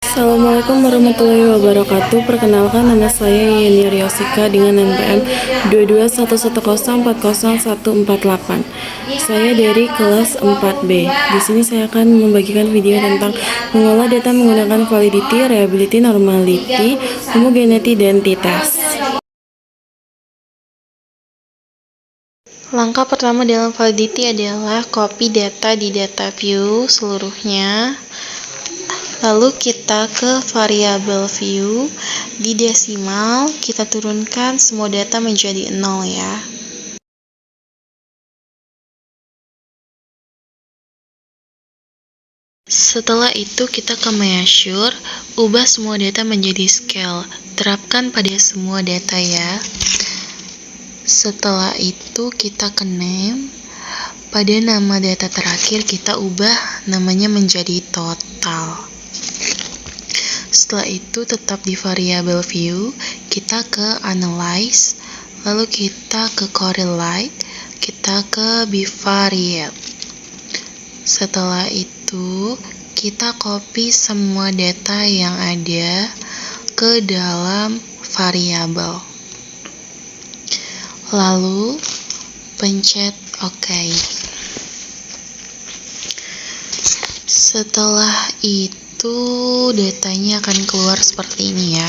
Assalamualaikum warahmatullahi wabarakatuh. Perkenalkan, nama saya Yeni Riosika dengan NPM 2211040148. Saya dari kelas 4B. Di sini saya akan membagikan video tentang mengolah data menggunakan validity, reliability, normality, homogeneity, dan t-test. Langkah pertama dalam validity adalah copy data di data view seluruhnya. Lalu kita ke variabel view, di desimal kita turunkan semua data menjadi 0 ya. Setelah itu kita ke measure, ubah semua data menjadi scale, terapkan pada semua data ya. Setelah itu kita ke name, pada nama data terakhir kita ubah namanya menjadi total. Setelah itu tetap di variabel view, kita ke analyze, lalu kita ke correlate, kita ke bivariate. Setelah itu kita copy semua data yang ada ke dalam variabel. Lalu pencet OK. Setelah itu datanya akan keluar seperti ini ya.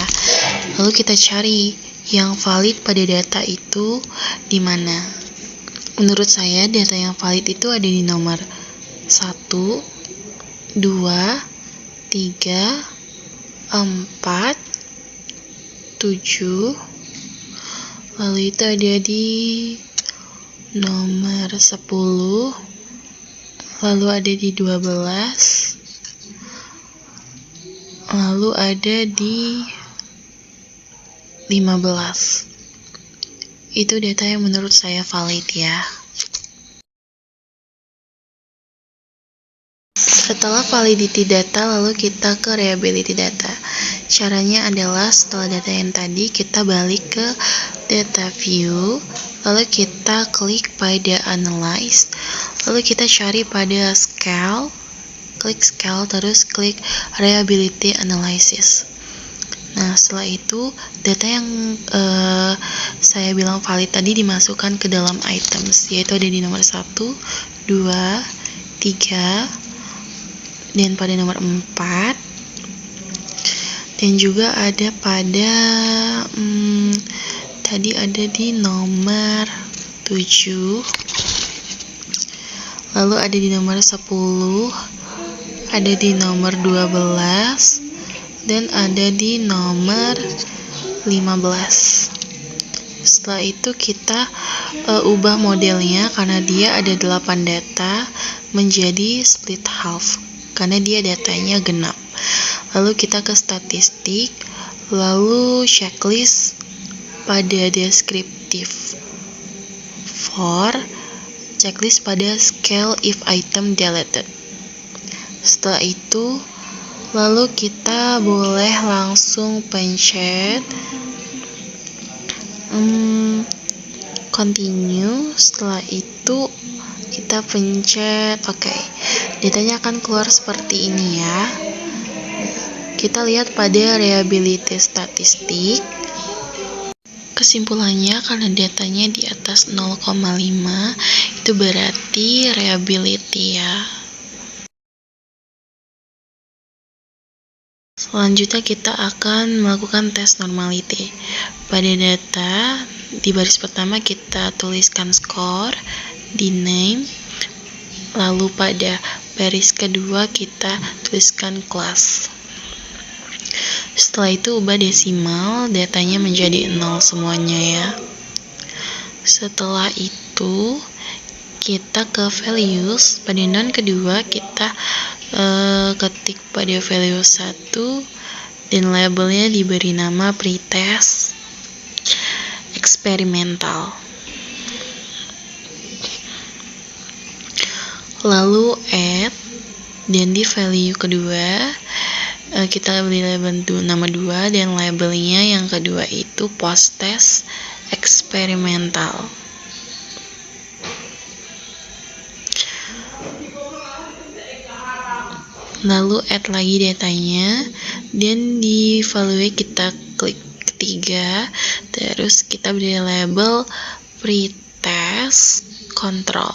Lalu kita cari yang valid pada data itu di mana. Menurut saya data yang valid itu ada di nomor 1, 2, 3, 4, 7. Lalu itu ada di nomor 10, lalu ada di 12, lalu ada di 15. Itu data yang menurut saya valid ya. Setelah validity data, lalu kita ke reliability data. Caranya adalah setelah data yang tadi, kita balik ke data view, lalu kita klik pada analyze, lalu kita cari pada scale, klik scale, terus klik reliability analysis. Nah, setelah itu data yang saya bilang valid tadi dimasukkan ke dalam items, yaitu ada di nomor 1, 2, 3, dan pada nomor 4, dan juga ada pada tadi ada di nomor 7, lalu ada di nomor 10, ada di nomor 12, dan ada di nomor 15. Setelah itu kita ubah modelnya karena dia ada 8 data menjadi split half karena dia datanya genap. Lalu kita ke statistik, lalu checklist pada deskriptif, for checklist pada scale if item deleted. Setelah itu lalu kita boleh langsung pencet continue. Setelah itu kita pencet OK. Datanya akan keluar seperti ini ya. Kita lihat pada reliability statistik. Kesimpulannya, karena datanya di atas 0,5 itu berarti reliability ya. Selanjutnya kita akan melakukan tes normality. Pada data di baris pertama kita tuliskan score di name, lalu pada baris kedua kita tuliskan class. Setelah itu ubah desimal, datanya menjadi 0 semuanya ya. Setelah itu kita ke values, pada non kedua kita ketik pada value 1 dan labelnya diberi nama pretest eksperimental. Lalu add, dan di value kedua kita beri label nama 2 dan labelnya yang kedua itu post test eksperimental. Lalu add lagi datanya, Dan di value kita klik ketiga, terus kita beri label pretest control.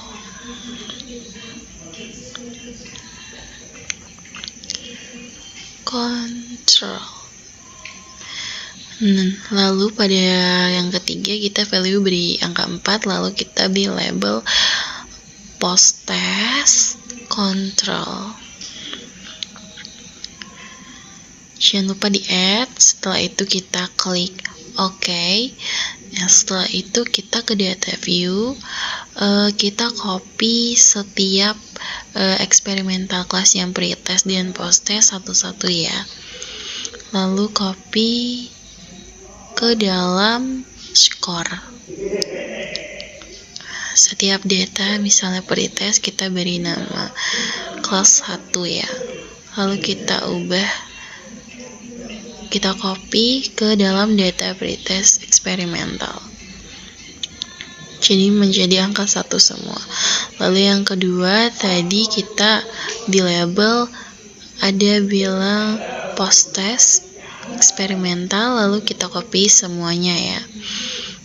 Lalu pada yang ketiga kita value beri angka 4, lalu kita beri label post-test control. Jangan lupa di add. Setelah itu kita klik OK. Nah, setelah itu kita ke data view, kita copy setiap eksperimental class yang pretest dan posttest satu-satu ya. Lalu copy ke dalam score. Setiap data misalnya pretest kita beri nama kelas 1 ya. Lalu kita ubah, kita copy ke dalam data pretest eksperimental. Jadi menjadi angka 1 semua. Lalu yang kedua tadi kita di label ada bilang post-test eksperimental, lalu kita copy semuanya ya.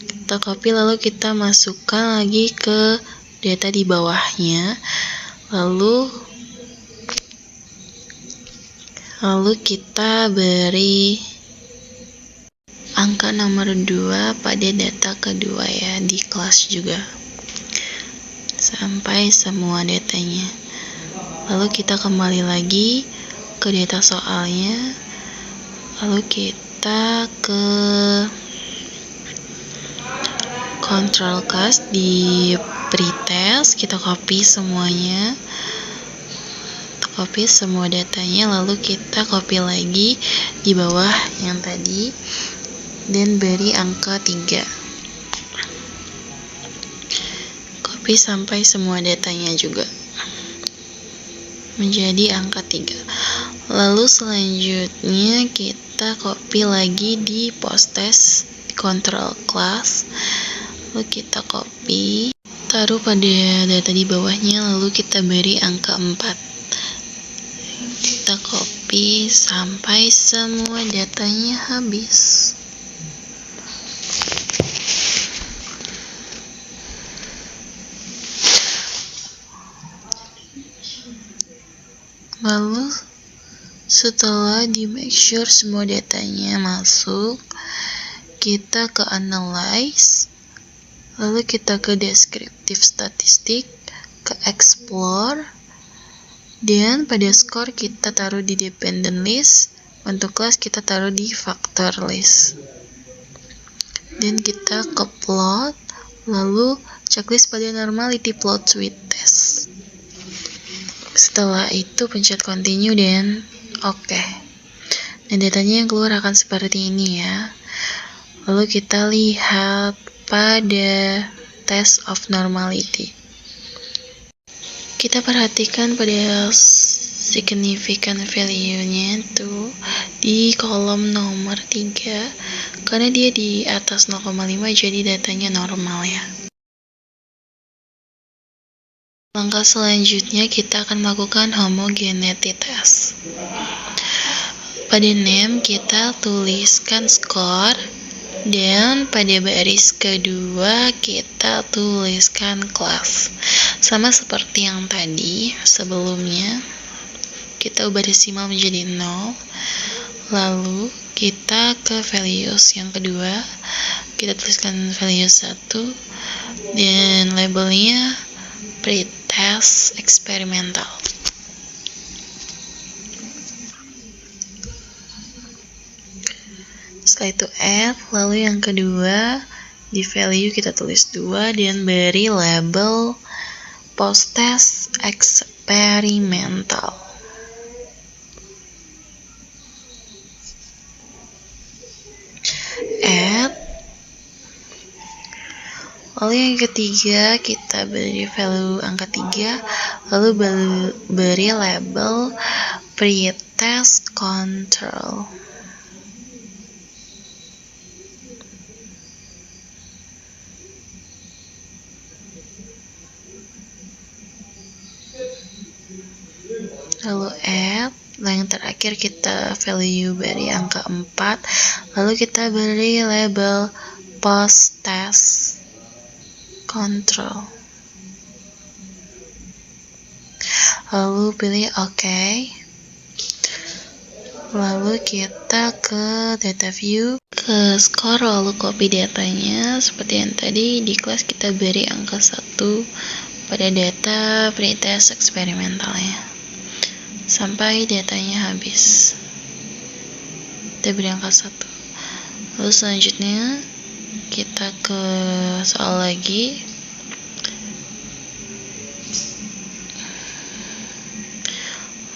Kita copy lalu kita masukkan lagi ke data di bawahnya. Lalu kita beri angka nomor 2 pada data kedua ya, di kelas juga. Sampai semua datanya. Lalu kita kembali lagi ke data soalnya. Lalu kita ke control class di pretest, kita copy semuanya. Copy semua datanya, lalu kita copy lagi di bawah yang tadi dan beri angka 3. Copy sampai semua datanya juga menjadi angka 3. Lalu selanjutnya kita copy lagi di post-test di control class. Lalu kita copy, taruh pada data di bawahnya, lalu kita beri angka 4. Kita copy sampai semua datanya habis. Lalu setelah di make sure semua datanya masuk, kita ke analyze, lalu kita ke descriptive statistik, ke explore, dan pada score kita taruh di dependent list, untuk kelas kita taruh di factor list. Dan kita ke plot, lalu checklist pada normality plot with test. Setelah itu pencet continue dan OK. Dan datanya yang keluar akan seperti ini ya. Lalu kita lihat pada test of normality. Kita perhatikan pada significant value-nya itu di kolom nomor 3, karena dia di atas 0,5 jadi datanya normal ya. Langkah selanjutnya kita akan melakukan homogeneity test. Pada name kita tuliskan score, dan pada baris kedua kita tuliskan kelas. Sama seperti yang tadi sebelumnya, kita ubah desimal menjadi 0. Lalu kita ke values yang kedua, kita tuliskan value 1 dan labelnya pretest eksperimental. Setelah itu add, lalu yang kedua di value kita tulis 2 dan beri label post-test eksperimental. Add, lalu yang ketiga kita beri value angka 3, lalu beri label pretest control. Lalu add, yang terakhir terakhir kita value beri angka 4, lalu kita beri label post test control, lalu pilih OK. Lalu kita ke data view, ke score, lalu copy datanya seperti yang tadi. Di kelas kita beri angka 1 pada data pretest eksperimentalnya sampai datanya habis. Kita beri angka 1. Lalu selanjutnya kita ke soal lagi.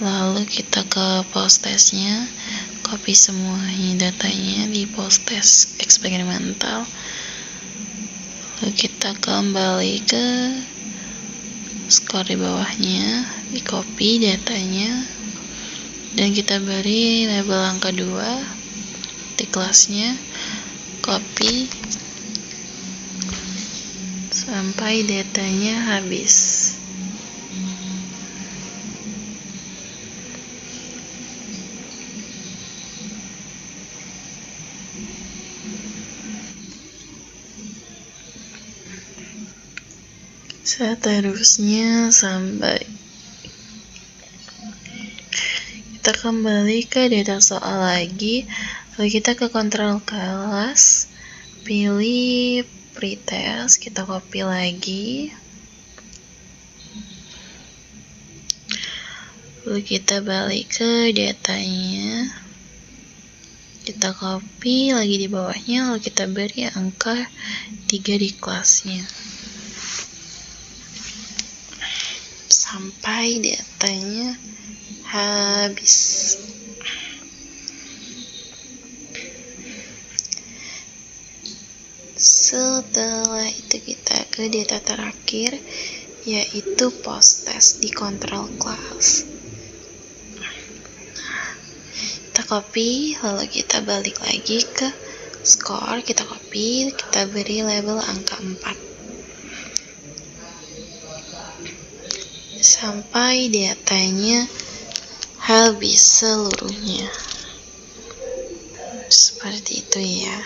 Lalu kita ke post testnya, copy semuanya datanya di post test eksperimental. Lalu kita kembali ke skor di bawahnya, di copy datanya, dan kita beri label angka 2 di kelasnya, copy sampai datanya habis. Seterusnya sampai kita kembali ke data soal lagi, lalu kita ke kontrol kelas, pilih pretest, kita copy lagi, lalu kita balik ke datanya, kita copy lagi di bawahnya, lalu kita beri angka 3 di kelasnya sampai datanya habis. Setelah itu kita ke data terakhir, yaitu post test di control class. Kita copy, lalu kita balik lagi ke score, kita copy, kita beri label angka 4 sampai datanya habis seluruhnya. Seperti itu ya.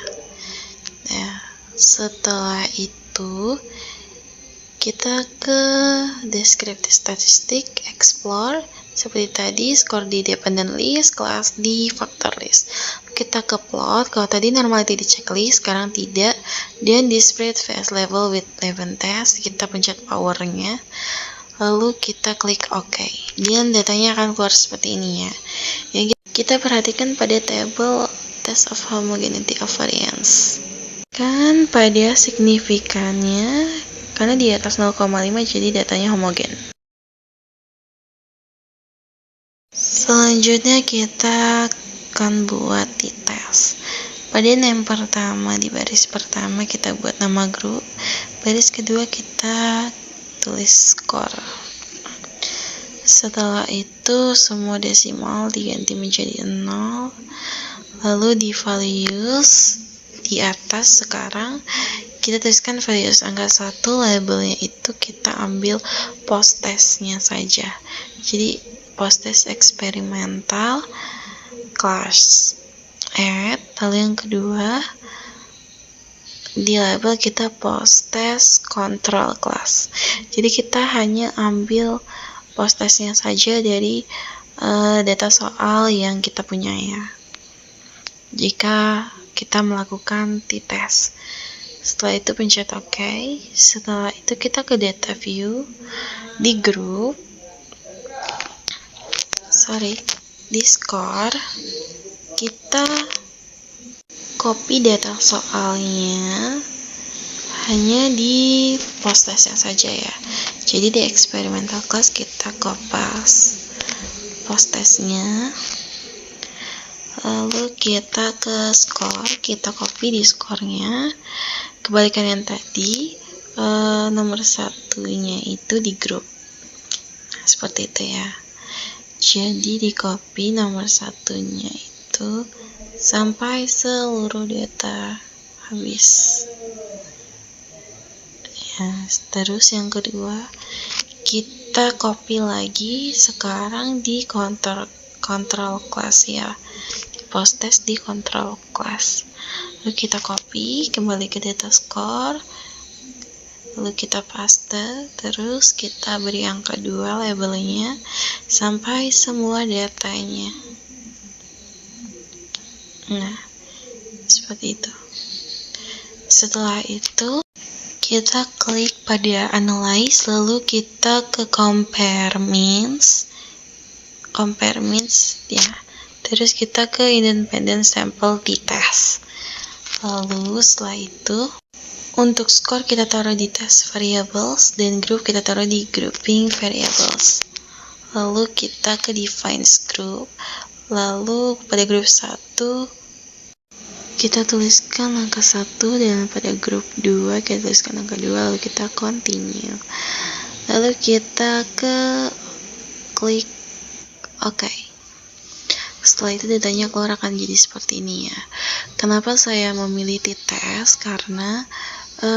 Nah, setelah itu kita ke descriptive statistic, explore. Seperti tadi, skor di dependent list, kelas di factor list. Kita ke plot, kalau tadi normality di checklist, sekarang tidak. Dan display VS level with event test, kita pencet powernya. Lalu kita klik OK. Dan datanya akan keluar seperti ini ya. Yang kita perhatikan pada table test of homogeneity of variance. Kan pada signifikannya, karena di atas 0,5 jadi datanya homogen. Selanjutnya kita akan buat di tes. Pada name pertama, di baris pertama kita buat nama grup. Baris kedua kita tulis skor. Setelah itu semua desimal diganti menjadi 0. Lalu di values di atas sekarang kita tuliskan values angka 1, labelnya itu kita ambil post testnya saja. Jadi post test eksperimental class add. Lalu yang kedua di label kita post test control class. Jadi kita hanya ambil post testnya saja dari data soal yang kita punya ya. Jika kita melakukan t-test. Setelah itu pencet OK. Setelah itu kita ke data view, di grup, di score, kita copy data soalnya hanya di post testnya saja ya. Jadi di experimental class kita kopas post testnya, lalu kita ke score, kita copy di skornya. Kebalikan yang tadi, nomor satunya itu di grup. Seperti itu ya. Jadi di copy nomor satunya itu sampai seluruh data habis. Ya, terus yang kedua kita copy lagi sekarang di control control class ya, di post test di control class. Lalu kita copy kembali ke data score, lalu kita paste, terus kita beri angka 2 labelnya sampai semua datanya. Nah, seperti itu. Setelah itu kita klik pada analyze, lalu kita ke compare means ya. Terus kita ke independent sample t-test. Lalu setelah itu untuk skor kita taruh di test variables dan group kita taruh di grouping variables. Lalu kita ke defines group. Lalu pada grup 1 kita tuliskan angka 1 dan pada grup 2 kita tuliskan angka 2, lalu kita continue. Lalu kita ke klik OK. Setelah itu datanya keluar akan jadi seperti ini ya. Kenapa saya memilih t-test? Karena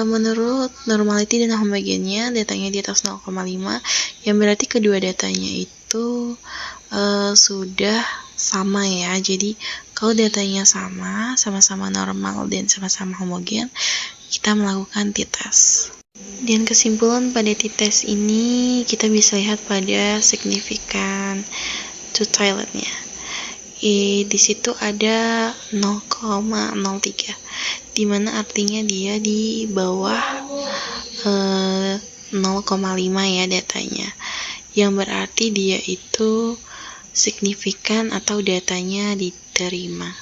menurut normality dan homogennya datanya di atas 0,5, yang berarti kedua datanya itu sudah sama ya. Jadi kalau datanya sama-sama normal dan sama-sama homogen, kita melakukan t-test. Dan kesimpulan pada t-test ini kita bisa lihat pada signifikan to toiletnya. Di situ ada 0,03, dimana artinya dia di bawah 0,5 ya datanya, yang berarti dia itu signifikan atau datanya diterima.